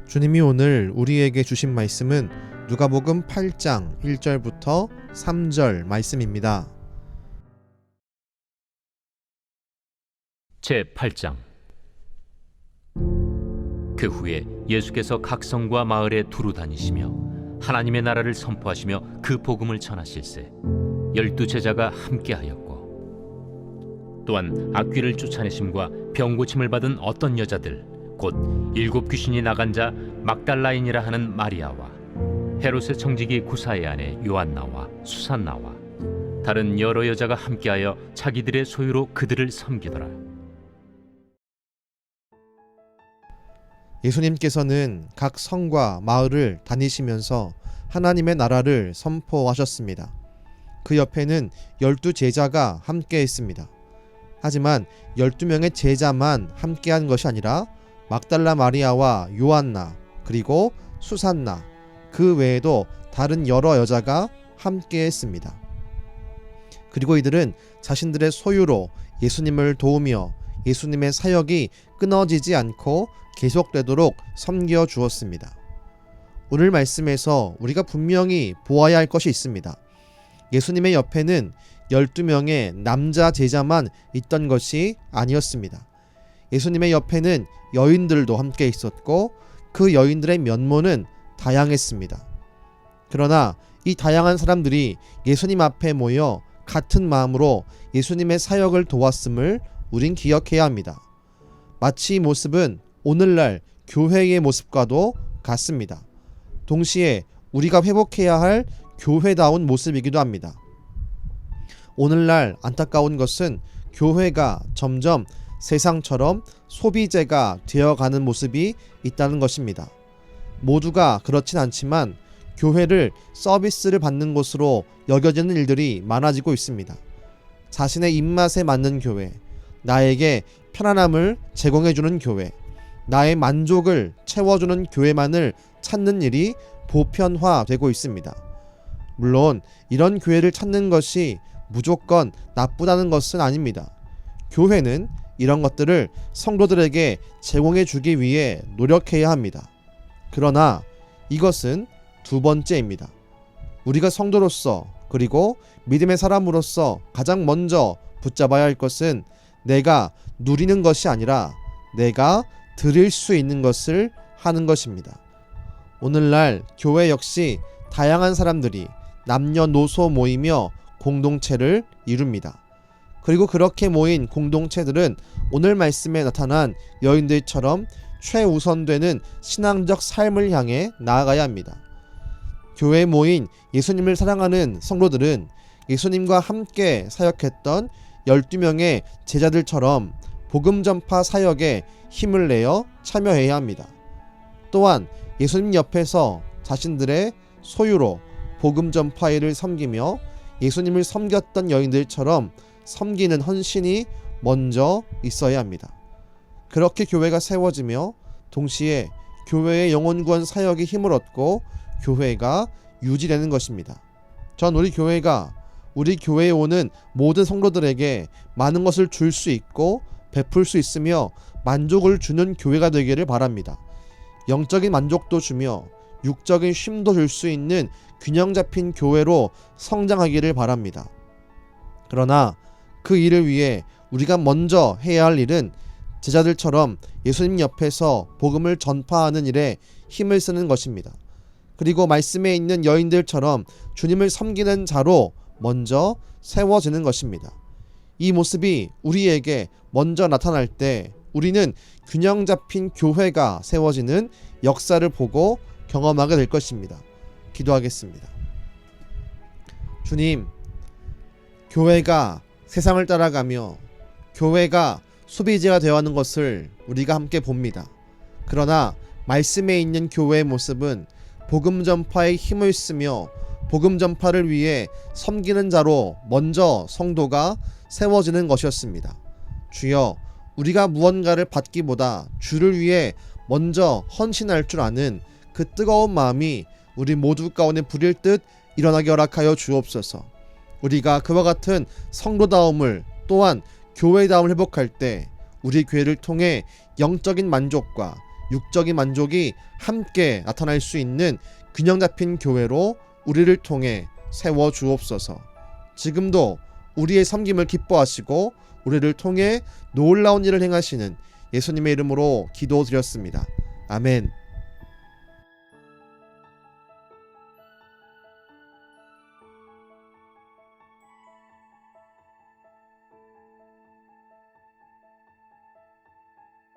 주님이 오늘 우리에게 주신 말씀은 누가복음 8장 1절부터 3절 말씀입니다. 제8장. 그 후에 예수께서 각 성과 마을에 두루 다니시며 하나님의 나라를 선포하시며 그 복음을 전하실세 12 제자가 함께하였고, 또한 악귀를 쫓아내심과 병고침을 받은 어떤 여자들 곧 7 귀신이 나간 자 막달라인이라 하는 마리아와 헤롯의 청지기 구사의 아내 요한나와 수산나와 다른 여러 여자가 함께하여 자기들의 소유로 그들을 섬기더라. 예수님께서는 각 성과 마을을 다니시면서 하나님의 나라를 선포하셨습니다. 그 옆에는 12 제자가 함께 했습니다. 하지만 12명의 제자만 함께한 것이 아니라 막달라 마리아와 요한나 그리고 수산나 그 외에도 다른 여러 여자가 함께 했습니다. 그리고 이들은 자신들의 소유로 예수님을 도우며 예수님의 사역이 끊어지지 않고 계속되도록 섬겨 주었습니다. 오늘 말씀에서 우리가 분명히 보아야 할 것이 있습니다. 예수님의 옆에는 12명의 남자 제자만 있던 것이 아니었습니다. 예수님의 옆에는 여인들도 함께 있었고 그 여인들의 면모는 다양했습니다. 그러나 이 다양한 사람들이 예수님 앞에 모여 같은 마음으로 예수님의 사역을 도왔음을 우린 기억해야 합니다. 마치 이 모습은 오늘날 교회의 모습과도 같습니다. 동시에 우리가 회복해야 할 교회다운 모습이기도 합니다. 오늘날 안타까운 것은 교회가 점점 세상처럼 소비재가 되어가는 모습이 있다는 것입니다. 모두가 그렇진 않지만 교회를 서비스를 받는 곳으로 여겨지는 일들이 많아지고 있습니다. 자신의 입맛에 맞는 교회, 나에게 편안함을 제공해주는 교회, 나의 만족을 채워주는 교회만을 찾는 일이 보편화되고 있습니다. 물론 이런 교회를 찾는 것이 무조건 나쁘다는 것은 아닙니다. 교회는 이런 것들을 성도들에게 제공해 주기 위해 노력해야 합니다. 그러나 이것은 두 번째입니다. 우리가 성도로서 그리고 믿음의 사람으로서 가장 먼저 붙잡아야 할 것은 내가 누리는 것이 아니라 내가 드릴 수 있는 것을 하는 것입니다. 오늘날 교회 역시 다양한 사람들이 남녀노소 모이며 공동체를 이룹니다. 그리고 그렇게 모인 공동체들은 오늘 말씀에 나타난 여인들처럼 최우선되는 신앙적 삶을 향해 나아가야 합니다. 교회에 모인 예수님을 사랑하는 성도들은 예수님과 함께 사역했던 12명의 제자들처럼 복음 전파 사역에 힘을 내어 참여해야 합니다. 또한 예수님 옆에서 자신들의 소유로 복음 전파 일을 섬기며 예수님을 섬겼던 여인들처럼 섬기는 헌신이 먼저 있어야 합니다. 그렇게 교회가 세워지며 동시에 교회의 영혼구원 사역이 힘을 얻고 교회가 유지되는 것입니다. 전 우리 교회가 우리 교회에 오는 모든 성도들에게 많은 것을 줄 수 있고 베풀 수 있으며 만족을 주는 교회가 되기를 바랍니다. 영적인 만족도 주며 육적인 쉼도 줄 수 있는 균형 잡힌 교회로 성장하기를 바랍니다. 그러나 그 일을 위해 우리가 먼저 해야 할 일은 제자들처럼 예수님 옆에서 복음을 전파하는 일에 힘을 쓰는 것입니다. 그리고 말씀에 있는 여인들처럼 주님을 섬기는 자로 먼저 세워지는 것입니다. 이 모습이 우리에게 먼저 나타날 때 우리는 균형 잡힌 교회가 세워지는 역사를 보고 경험하게 될 것입니다. 기도하겠습니다. 주님, 교회가 세상을 따라가며 교회가 소비재가 되어가는 것을 우리가 함께 봅니다. 그러나 말씀에 있는 교회의 모습은 복음 전파에 힘을 쓰며 복음 전파를 위해 섬기는 자로 먼저 성도가 세워지는 것이었습니다. 주여, 우리가 무언가를 받기보다 주를 위해 먼저 헌신할 줄 아는 그 뜨거운 마음이 우리 모두 가운데 부릴 듯 일어나게 허락하여 주옵소서. 우리가 그와 같은 성도다움을 또한 교회다움을 회복할 때 우리 교회를 통해 영적인 만족과 육적인 만족이 함께 나타날 수 있는 균형 잡힌 교회로 우리를 통해 세워 주옵소서. 지금도 우리의 섬김을 기뻐하시고 우리를 통해 놀라운 일을 행하시는 예수님의 이름으로 기도드렸습니다. 아멘.